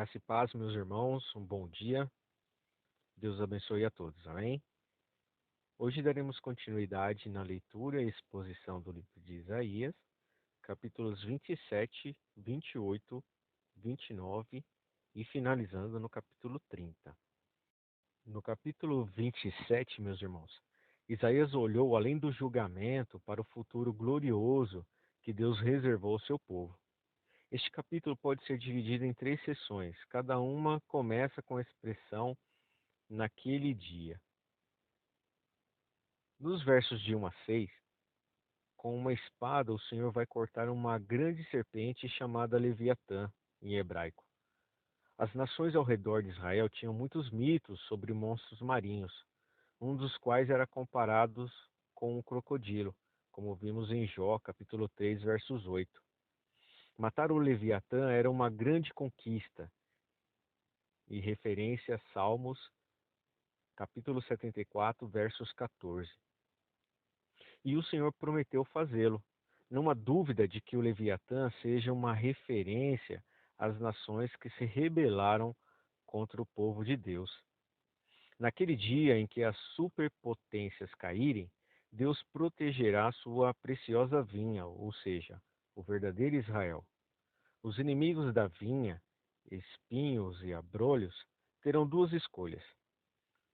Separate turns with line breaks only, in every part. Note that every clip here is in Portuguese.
Graça e paz, meus irmãos, um bom dia. Deus abençoe a todos, amém? Hoje daremos continuidade na leitura e exposição do livro de Isaías, capítulos 27, 28, 29 e finalizando no capítulo 30. No capítulo 27, meus irmãos, Isaías olhou além do julgamento para o futuro glorioso que Deus reservou ao seu povo. Este capítulo pode ser dividido em 3 sessões, cada uma começa com a expressão naquele dia. Nos versos de 1 a 6, com uma espada o Senhor vai cortar uma grande serpente chamada Leviatã, em hebraico. As nações ao redor de Israel tinham muitos mitos sobre monstros marinhos, um dos quais era comparado com um crocodilo, como vimos em Jó, capítulo 3, versos 8. Matar o Leviatã era uma grande conquista, e referência a Salmos, capítulo 74, versos 14. E o Senhor prometeu fazê-lo. Não há dúvida de que o Leviatã seja uma referência às nações que se rebelaram contra o povo de Deus. Naquele dia em que as superpotências caírem, Deus protegerá sua preciosa vinha, ou seja, o verdadeiro Israel. Os inimigos da vinha, espinhos e abrolhos, terão duas escolhas.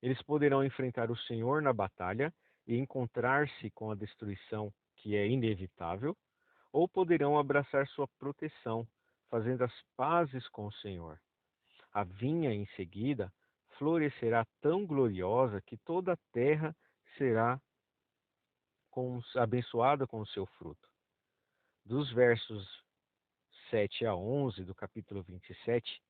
Eles poderão enfrentar o Senhor na batalha e encontrar-se com a destruição que é inevitável, ou poderão abraçar sua proteção, fazendo as pazes com o Senhor. A vinha, em seguida, florescerá tão gloriosa que toda a terra será abençoada com o seu fruto. Dos versos 7 a 11 do capítulo 27,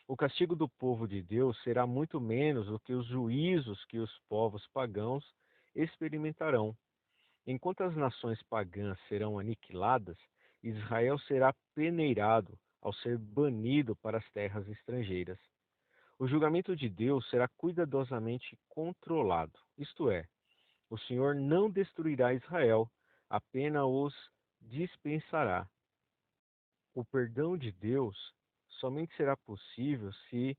o castigo do povo de Deus será muito menos do que os juízos que os povos pagãos experimentarão. Enquanto as nações pagãs serão aniquiladas, Israel será peneirado ao ser banido para as terras estrangeiras. O julgamento de Deus será cuidadosamente controlado, isto é, o Senhor não destruirá Israel, apenas os dispensará. O perdão de Deus somente será possível se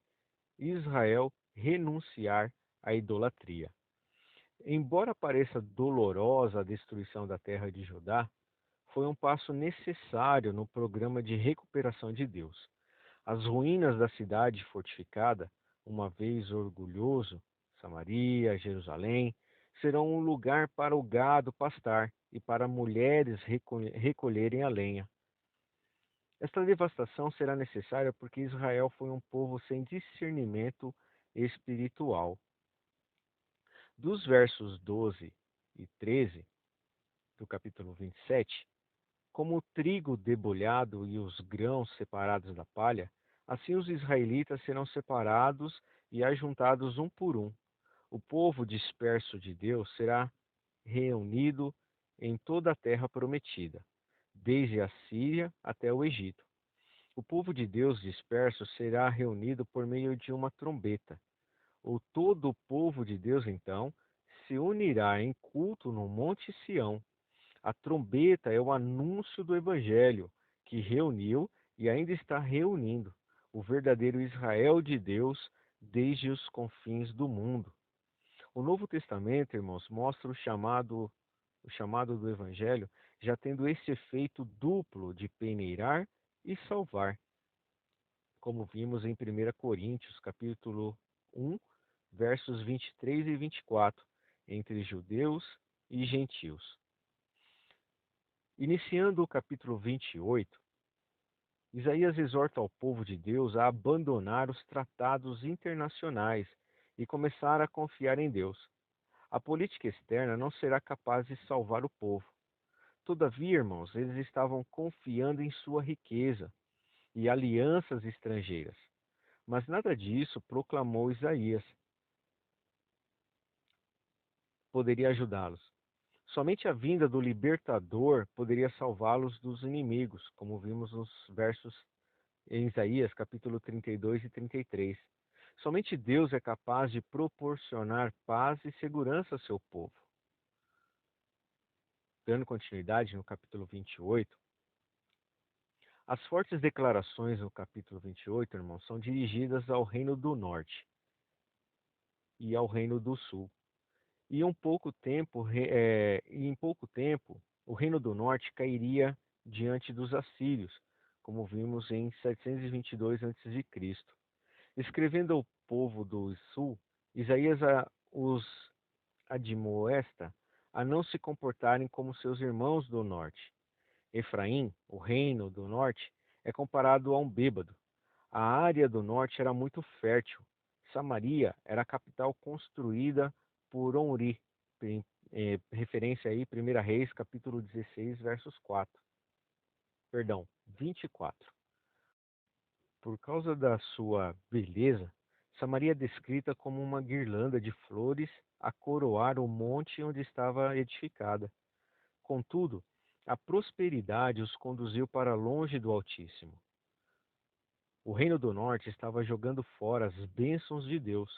Israel renunciar à idolatria. Embora pareça dolorosa a destruição da terra de Judá, foi um passo necessário no programa de recuperação de Deus. As ruínas da cidade fortificada, uma vez orgulhoso, Samaria, Jerusalém, serão um lugar para o gado pastar e para mulheres recolherem a lenha. Esta devastação será necessária porque Israel foi um povo sem discernimento espiritual. Dos versos 12 e 13 do capítulo 27, como o trigo debulhado e os grãos separados da palha, assim os israelitas serão separados e ajuntados um por um. O povo disperso de Deus será reunido em toda a terra prometida, desde a Síria até o Egito. O povo de Deus disperso será reunido por meio de uma trombeta. Todo o povo de Deus, então, se unirá em culto no Monte Sião. A trombeta é o anúncio do Evangelho, que reuniu e ainda está reunindo o verdadeiro Israel de Deus desde os confins do mundo. O Novo Testamento, irmãos, mostra o chamado do Evangelho já tendo esse efeito duplo de peneirar e salvar, como vimos em 1 Coríntios, capítulo 1, versos 23 e 24, entre judeus e gentios. Iniciando o capítulo 28, Isaías exorta ao povo de Deus a abandonar os tratados internacionais e começar a confiar em Deus. A política externa não será capaz de salvar o povo. Todavia, irmãos, eles estavam confiando em sua riqueza e alianças estrangeiras. Mas nada disso, proclamou Isaías, poderia ajudá-los. Somente a vinda do libertador poderia salvá-los dos inimigos, como vimos nos versos em Isaías, capítulo 32 e 33. Somente Deus é capaz de proporcionar paz e segurança ao seu povo. Dando continuidade no capítulo 28, As fortes declarações no capítulo 28, irmãos, são dirigidas ao Reino do Norte e ao Reino do Sul. E em pouco tempo, o Reino do Norte cairia diante dos assírios, como vimos em 722 a.C. Escrevendo ao povo do sul, Isaías os admoesta a não se comportarem como seus irmãos do norte. Efraim, o reino do norte, é comparado a um bêbado. A área do norte era muito fértil. Samaria era a capital construída por Onri, referência aí, 1 Reis, capítulo 16, versos 4. Perdão, 24. Por causa da sua beleza, Samaria é descrita como uma guirlanda de flores a coroar o monte onde estava edificada. Contudo, a prosperidade os conduziu para longe do Altíssimo. O reino do norte estava jogando fora as bênçãos de Deus,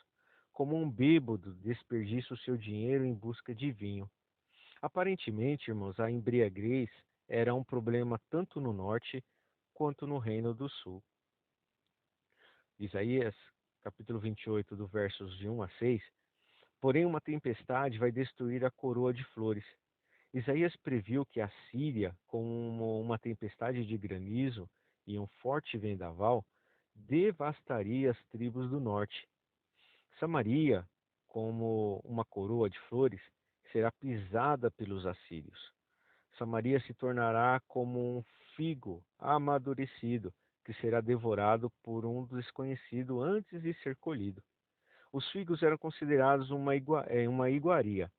como um bêbado desperdiça o seu dinheiro em busca de vinho. Aparentemente, irmãos, a embriaguez era um problema tanto no norte quanto no reino do sul. Isaías, capítulo 28, do versos de 1 a 6, porém uma tempestade vai destruir a coroa de flores. Isaías previu que a Síria, com uma tempestade de granizo e um forte vendaval, devastaria as tribos do norte. Samaria, como uma coroa de flores, será pisada pelos assírios. Samaria se tornará como um figo amadurecido, que será devorado por um desconhecido antes de ser colhido. Os figos eram considerados uma iguaria.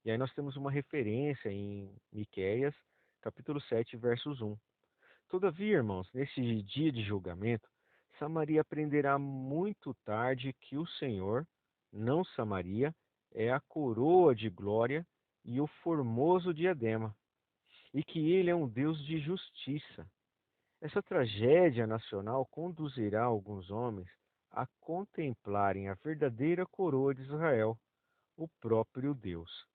E aí nós temos uma referência em Miqueias, capítulo 7, versos 1. Todavia, irmãos, nesse dia de julgamento, Samaria aprenderá muito tarde que o Senhor, não Samaria, é a coroa de glória e o formoso diadema, e que ele é um Deus de justiça. Essa tragédia nacional conduzirá alguns homens a contemplarem a verdadeira coroa de Israel, o próprio Deus.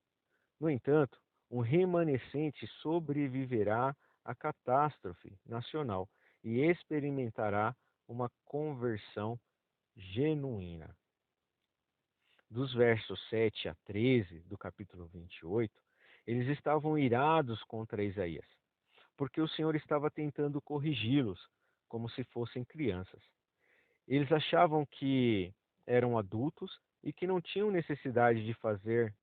No entanto, um remanescente sobreviverá à catástrofe nacional e experimentará uma conversão genuína. Dos versos 7 a 13 do capítulo 28, eles estavam irados contra Isaías, porque o Senhor estava tentando corrigi-los como se fossem crianças. Eles achavam que eram adultos e que não tinham necessidade de fazer,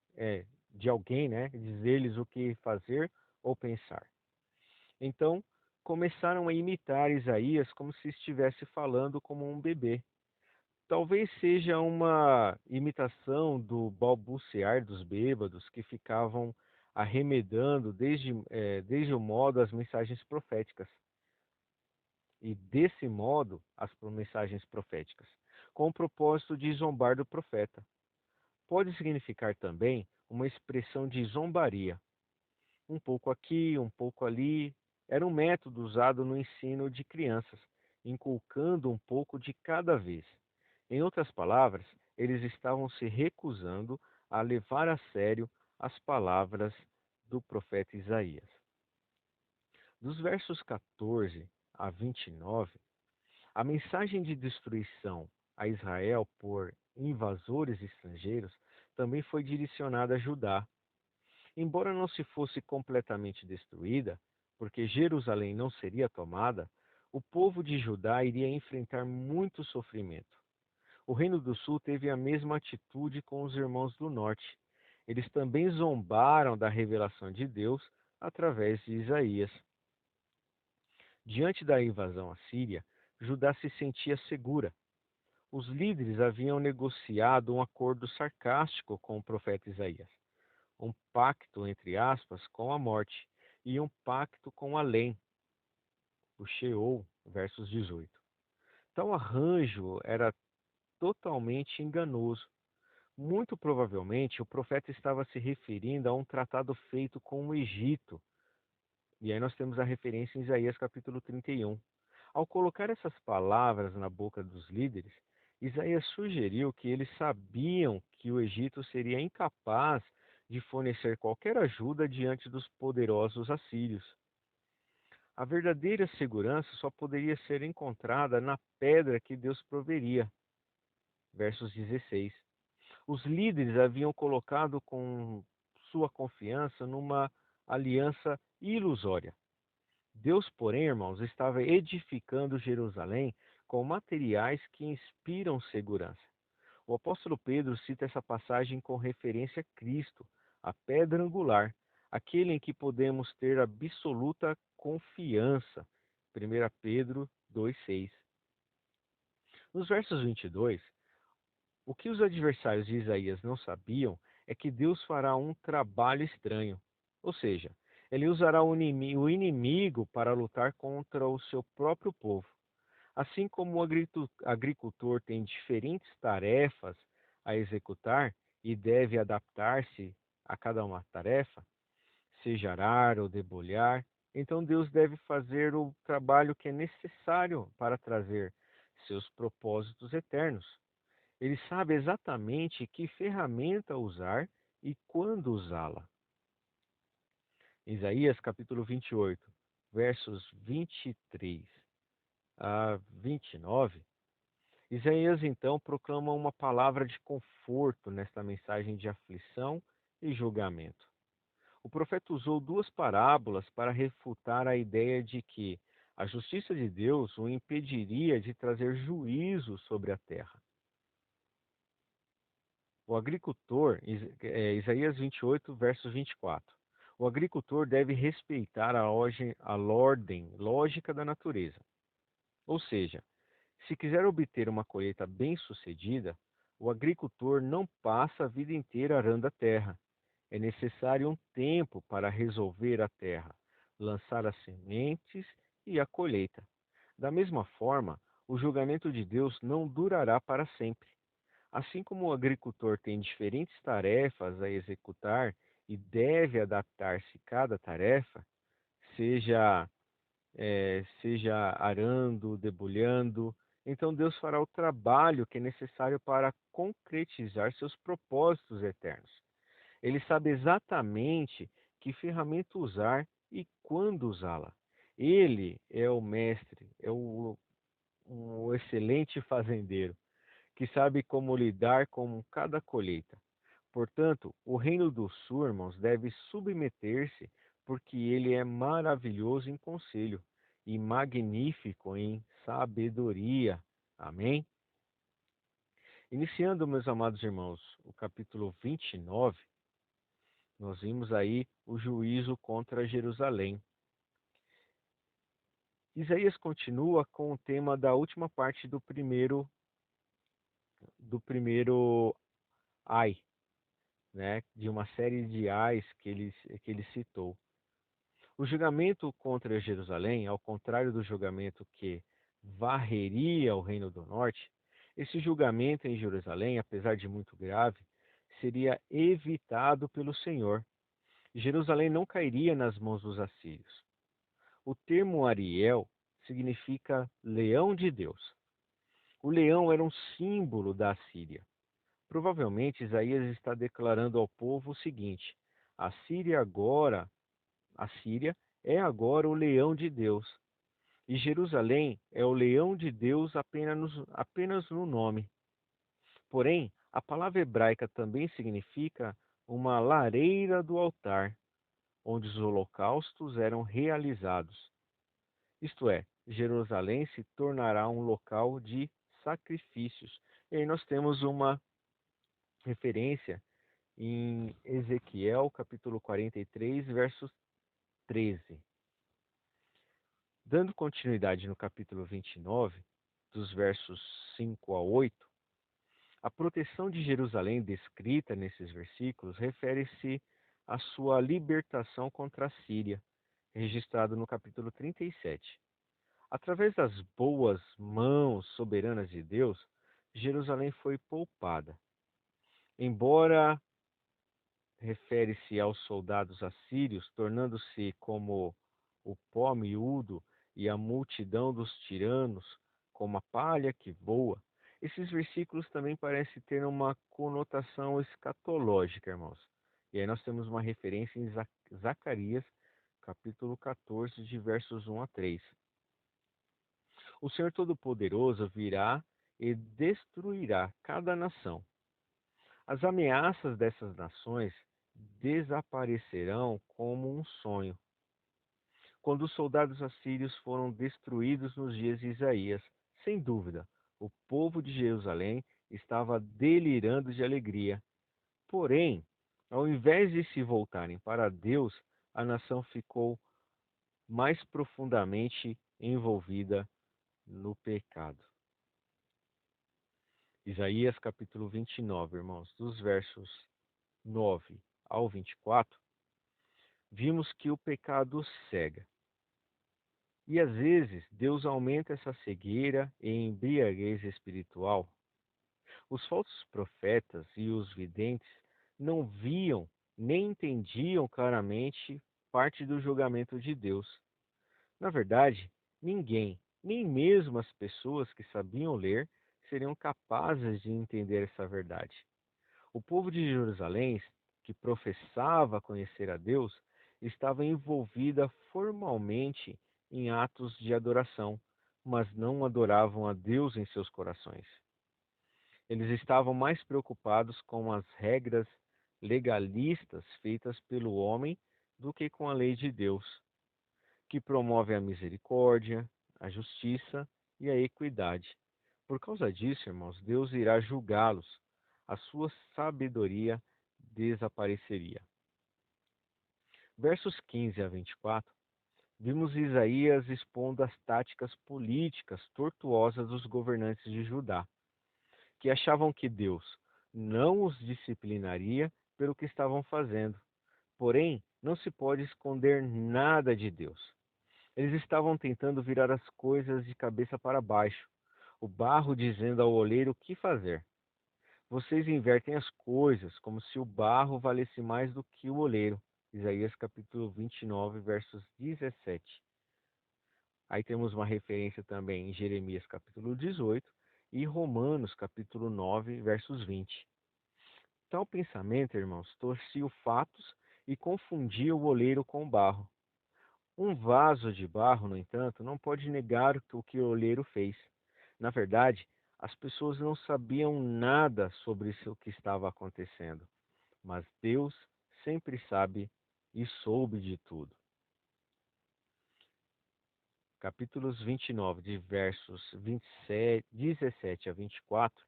de alguém, né, dizer-lhes o que fazer ou pensar. Então, começaram a imitar Isaías como se estivesse falando como um bebê. Talvez seja uma imitação do balbuciar dos bêbados que ficavam arremedando desde o modo as mensagens proféticas. E desse modo as mensagens proféticas, com o propósito de zombar do profeta. Pode significar também uma expressão de zombaria, um pouco aqui, um pouco ali. Era um método usado no ensino de crianças, inculcando um pouco de cada vez. Em outras palavras, eles estavam se recusando a levar a sério as palavras do profeta Isaías. Dos versos 14 a 29, a mensagem de destruição a Israel por invasores estrangeiros também foi direcionada a Judá. Embora não se fosse completamente destruída, porque Jerusalém não seria tomada, o povo de Judá iria enfrentar muito sofrimento. O Reino do Sul teve a mesma atitude com os irmãos do Norte. Eles também zombaram da revelação de Deus através de Isaías. Diante da invasão assíria, Judá se sentia segura. Os líderes haviam negociado um acordo sarcástico com o profeta Isaías, um pacto, entre aspas, com a morte, e um pacto com além, o Sheol, versos 18. Tal arranjo era totalmente enganoso. Muito provavelmente o profeta estava se referindo a um tratado feito com o Egito. E aí nós temos a referência em Isaías capítulo 31. Ao colocar essas palavras na boca dos líderes, Isaías sugeriu que eles sabiam que o Egito seria incapaz de fornecer qualquer ajuda diante dos poderosos assírios. A verdadeira segurança só poderia ser encontrada na pedra que Deus proveria. Versos 16. Os líderes haviam colocado com sua confiança numa aliança ilusória. Deus, porém, irmãos, estava edificando Jerusalém com materiais que inspiram segurança. O apóstolo Pedro cita essa passagem com referência a Cristo, a pedra angular, aquele em que podemos ter absoluta confiança. 1 Pedro 2,6. Nos versos 22, o que os adversários de Isaías não sabiam é que Deus fará um trabalho estranho. Ou seja, ele usará o inimigo para lutar contra o seu próprio povo. Assim como o agricultor tem diferentes tarefas a executar e deve adaptar-se a cada uma tarefa, seja arar ou debulhar, então Deus deve fazer o trabalho que é necessário para trazer seus propósitos eternos. Ele sabe exatamente que ferramenta usar e quando usá-la. Isaías capítulo 28, versos 23 a 29. Isaías então proclama uma palavra de conforto nesta mensagem de aflição e julgamento. O profeta usou duas parábolas para refutar a ideia de que a justiça de Deus o impediria de trazer juízo sobre a terra. O agricultor, Isaías 28, versos 24. O agricultor deve respeitar a ordem lógica da natureza. Ou seja, se quiser obter uma colheita bem-sucedida, o agricultor não passa a vida inteira arando a terra. É necessário um tempo para resolver a terra, lançar as sementes e a colheita. Da mesma forma, o julgamento de Deus não durará para sempre. Assim como o agricultor tem diferentes tarefas a executar e deve adaptar-se a cada tarefa, seja seja arando, debulhando, então Deus fará o trabalho que é necessário para concretizar seus propósitos eternos. Ele sabe exatamente que ferramenta usar e quando usá-la. Ele é o mestre, é um excelente fazendeiro, que sabe como lidar com cada colheita. Portanto, o reino do sul, irmãos, deve submeter-se, porque ele é maravilhoso em conselho e magnífico em sabedoria. Amém? Iniciando, meus amados irmãos, o capítulo 29, nós vimos aí o juízo contra Jerusalém. Isaías continua com o tema da última parte do primeiro ai, né, de uma série de ais que ele citou. O julgamento contra Jerusalém, ao contrário do julgamento que varreria o Reino do Norte, esse julgamento em Jerusalém, apesar de muito grave, seria evitado pelo Senhor. Jerusalém não cairia nas mãos dos assírios. O termo Ariel significa leão de Deus. O leão era um símbolo da Assíria. Provavelmente Isaías está declarando ao povo o seguinte: a Síria é agora o leão de Deus, e Jerusalém é o leão de Deus apenas no nome. Porém, a palavra hebraica também significa uma lareira do altar, onde os holocaustos eram realizados. Isto é, Jerusalém se tornará um local de sacrifícios. E aí nós temos uma referência em Ezequiel, capítulo 43, verso 13. Dando continuidade no capítulo 29, dos versos 5 a 8, a proteção de Jerusalém descrita nesses versículos refere-se à sua libertação contra a Síria, registrado no capítulo 37. Através das boas mãos soberanas de Deus, Jerusalém foi poupada. Embora refere-se aos soldados assírios, tornando-se como o pó miúdo e a multidão dos tiranos, como a palha que voa. Esses versículos também parecem ter uma conotação escatológica, irmãos. E aí nós temos uma referência em Zacarias, capítulo 14, de versos 1 a 3. O Senhor Todo-Poderoso virá e destruirá cada nação. As ameaças dessas nações desaparecerão como um sonho. Quando os soldados assírios foram destruídos nos dias de Isaías, sem dúvida, o povo de Jerusalém estava delirando de alegria. Porém, ao invés de se voltarem para Deus, a nação ficou mais profundamente envolvida no pecado. Isaías capítulo 29, irmãos, dos versos 9 ao 24, vimos que o pecado cega. E às vezes Deus aumenta essa cegueira e embriaguez espiritual. Os falsos profetas e os videntes não viam nem entendiam claramente parte do julgamento de Deus. Na verdade, ninguém, nem mesmo as pessoas que sabiam ler, seriam capazes de entender essa verdade. O povo de Jerusalém, que professava conhecer a Deus, estava envolvida formalmente em atos de adoração, mas não adoravam a Deus em seus corações. Eles estavam mais preocupados com as regras legalistas feitas pelo homem do que com a lei de Deus, que promove a misericórdia, a justiça e a equidade. Por causa disso, irmãos, Deus irá julgá-los. A sua sabedoria desapareceria. Versos 15 a 24, vimos Isaías expondo as táticas políticas tortuosas dos governantes de Judá, que achavam que Deus não os disciplinaria pelo que estavam fazendo. Porém, não se pode esconder nada de Deus. Eles estavam tentando virar as coisas de cabeça para baixo, o barro dizendo ao oleiro o que fazer. Vocês invertem as coisas como se o barro valesse mais do que o oleiro. Isaías capítulo 29, versos 17. Aí temos uma referência também em Jeremias capítulo 18 e Romanos capítulo 9, versos 20. Tal pensamento, irmãos, torcia os fatos e confundia o oleiro com o barro. Um vaso de barro, no entanto, não pode negar o que o oleiro fez. Na verdade, as pessoas não sabiam nada sobre o que estava acontecendo, mas Deus sempre sabe e soube de tudo. Capítulos 29, de versos 17 a 24,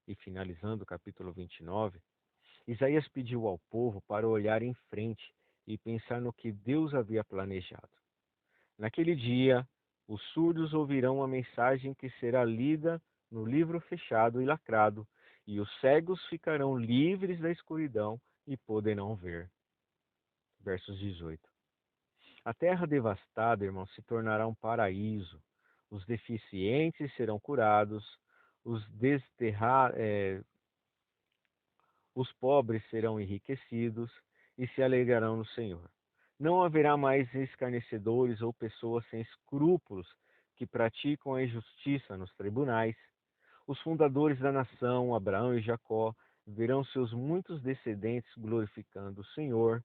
e finalizando o capítulo 29, Isaías pediu ao povo para olhar em frente e pensar no que Deus havia planejado. Naquele dia, os surdos ouvirão a mensagem que será lida no livro fechado e lacrado, e os cegos ficarão livres da escuridão e poderão ver. Versos 18. A terra devastada, irmãos, se tornará um paraíso. Os deficientes serão curados, os os pobres serão enriquecidos e se alegrarão no Senhor. Não haverá mais escarnecedores ou pessoas sem escrúpulos que praticam a injustiça nos tribunais. Os fundadores da nação, Abraão e Jacó, verão seus muitos descendentes glorificando o Senhor.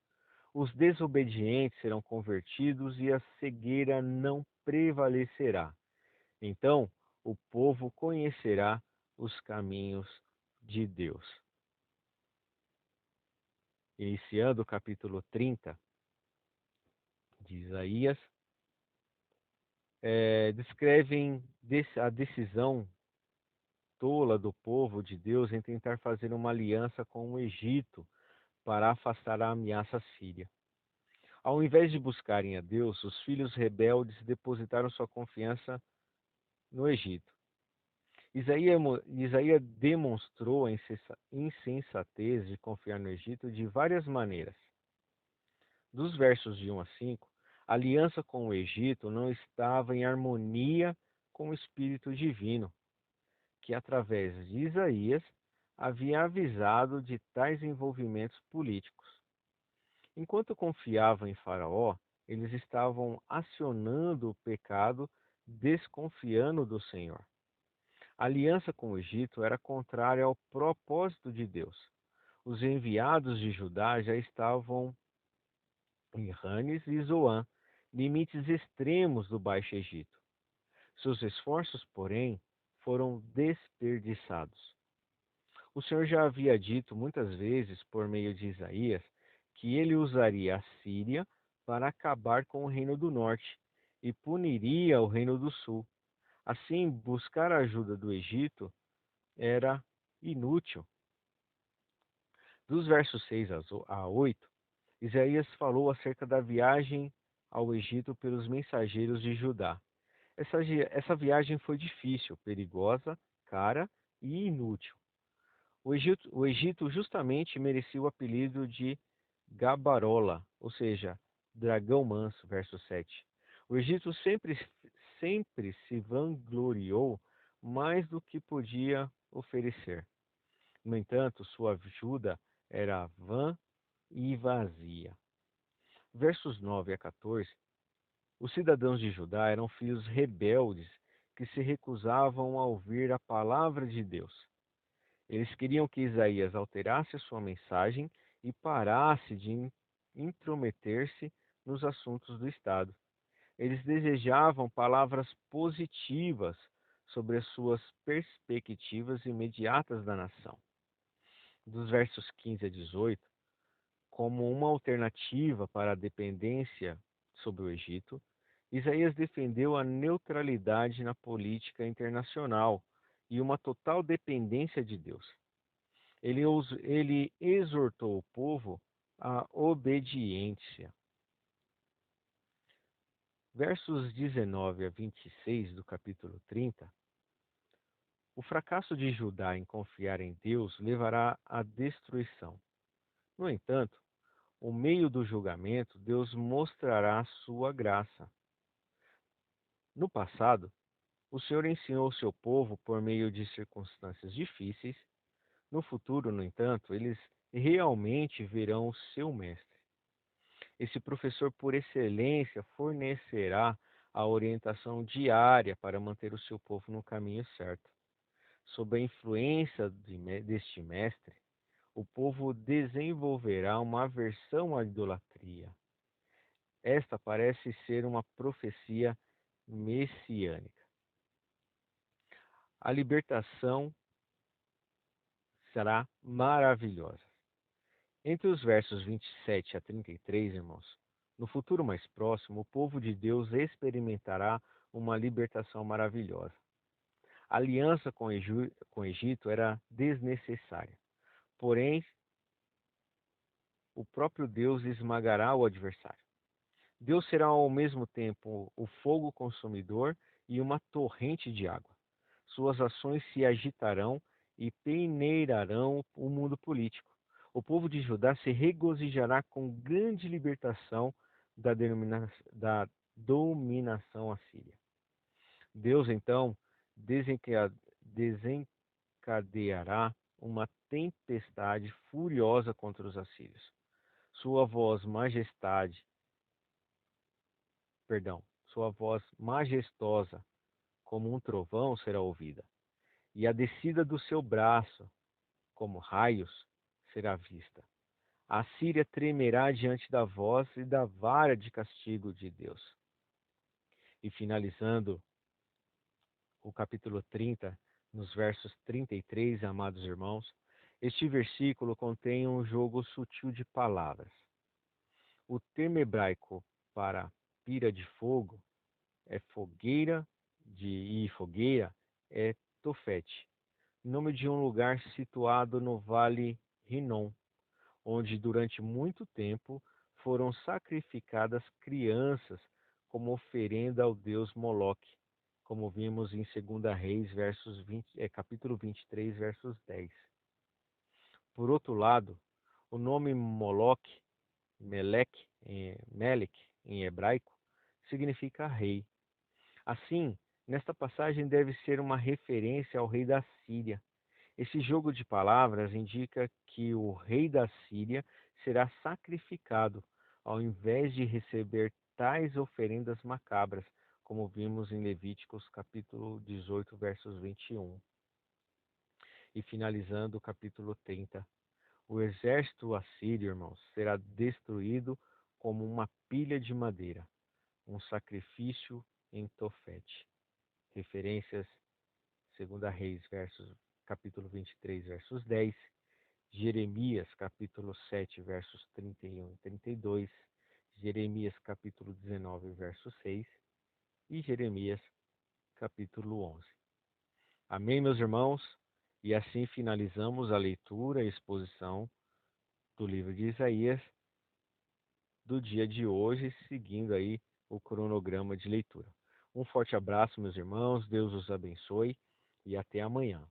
Os desobedientes serão convertidos e a cegueira não prevalecerá. Então, o povo conhecerá os caminhos de Deus. Iniciando o capítulo 30 de Isaías, descrevem a decisão tola do povo de Deus em tentar fazer uma aliança com o Egito para afastar a ameaça síria. Ao invés de buscarem a Deus, os filhos rebeldes depositaram sua confiança no Egito. Isaías demonstrou a insensatez de confiar no Egito de várias maneiras. Dos versos de 1 a 5, a aliança com o Egito não estava em harmonia com o Espírito Divino, que através de Isaías havia avisado de tais envolvimentos políticos. Enquanto confiavam em Faraó, eles estavam acionando o pecado, desconfiando do Senhor. A aliança com o Egito era contrária ao propósito de Deus. Os enviados de Judá já estavam em Ranes e Zoan, limites extremos do Baixo Egito. Seus esforços, porém, foram desperdiçados. O Senhor já havia dito muitas vezes, por meio de Isaías, que ele usaria a Síria para acabar com o reino do norte e puniria o reino do sul. Assim, buscar a ajuda do Egito era inútil. Dos versos 6 a 8, Isaías falou acerca da viagem ao Egito pelos mensageiros de Judá. Essa viagem foi difícil, perigosa, cara e inútil. O Egito justamente merecia o apelido de Gabarola, ou seja, dragão manso, verso 7. O Egito sempre se vangloriou mais do que podia oferecer. No entanto, sua ajuda era vã e vazia. Versos 9 a 14. Os cidadãos de Judá eram filhos rebeldes que se recusavam a ouvir a palavra de Deus. Eles queriam que Isaías alterasse a sua mensagem e parasse de intrometer-se nos assuntos do Estado. Eles desejavam palavras positivas sobre as suas perspectivas imediatas da nação. Dos versos 15 a 18, como uma alternativa para a dependência sobre o Egito, Isaías defendeu a neutralidade na política internacional e uma total dependência de Deus. Ele exortou o povo à obediência. Versos 19 a 26 do capítulo 30. O fracasso de Judá em confiar em Deus levará à destruição. No entanto, o meio do julgamento, Deus mostrará sua graça. No passado, o Senhor ensinou seu povo por meio de circunstâncias difíceis. No futuro, no entanto, eles realmente verão o seu mestre. Esse professor por excelência fornecerá a orientação diária para manter o seu povo no caminho certo. Sob a influência deste mestre, o povo desenvolverá uma aversão à idolatria. Esta parece ser uma profecia messiânica. A libertação será maravilhosa. Entre os versos 27 a 33, irmãos, no futuro mais próximo, o povo de Deus experimentará uma libertação maravilhosa. A aliança com o Egito era desnecessária. Porém, o próprio Deus esmagará o adversário. Deus será ao mesmo tempo o fogo consumidor e uma torrente de água. Suas ações se agitarão e peneirarão o mundo político. O povo de Judá se regozijará com grande libertação da dominação assíria. Deus, então, desencadeará uma tempestade furiosa contra os assírios. Sua voz majestade, sua voz majestosa como um trovão será ouvida, e a descida do seu braço, como raios, será vista. A Síria tremerá diante da voz e da vara de castigo de Deus. E finalizando o capítulo 30, nos versos 33, amados irmãos, este versículo contém um jogo sutil de palavras. O termo hebraico para pira de fogo é fogueira é tofete, nome de um lugar situado no Vale Rinom, onde durante muito tempo foram sacrificadas crianças como oferenda ao deus Moloque, como vimos em 2 Reis, capítulo 23, versos 10. Por outro lado, o nome Moloque, Melek, em hebraico, significa rei. Assim, nesta passagem deve ser uma referência ao rei da Síria. Esse jogo de palavras indica que o rei da Síria será sacrificado, ao invés de receber tais oferendas macabras, como vimos em Levíticos capítulo 18, versos 21. E finalizando o capítulo 30, o exército assírio, irmãos, será destruído como uma pilha de madeira, um sacrifício em Tofete. Referências, 2 Reis, capítulo 23, versos 10, Jeremias, capítulo 7, versos 31 e 32, Jeremias, capítulo 19, verso 6 e Jeremias, capítulo 11. Amém, meus irmãos? E assim finalizamos a leitura e exposição do livro de Isaías do dia de hoje, seguindo aí o cronograma de leitura. Um forte abraço, meus irmãos, Deus os abençoe e até amanhã.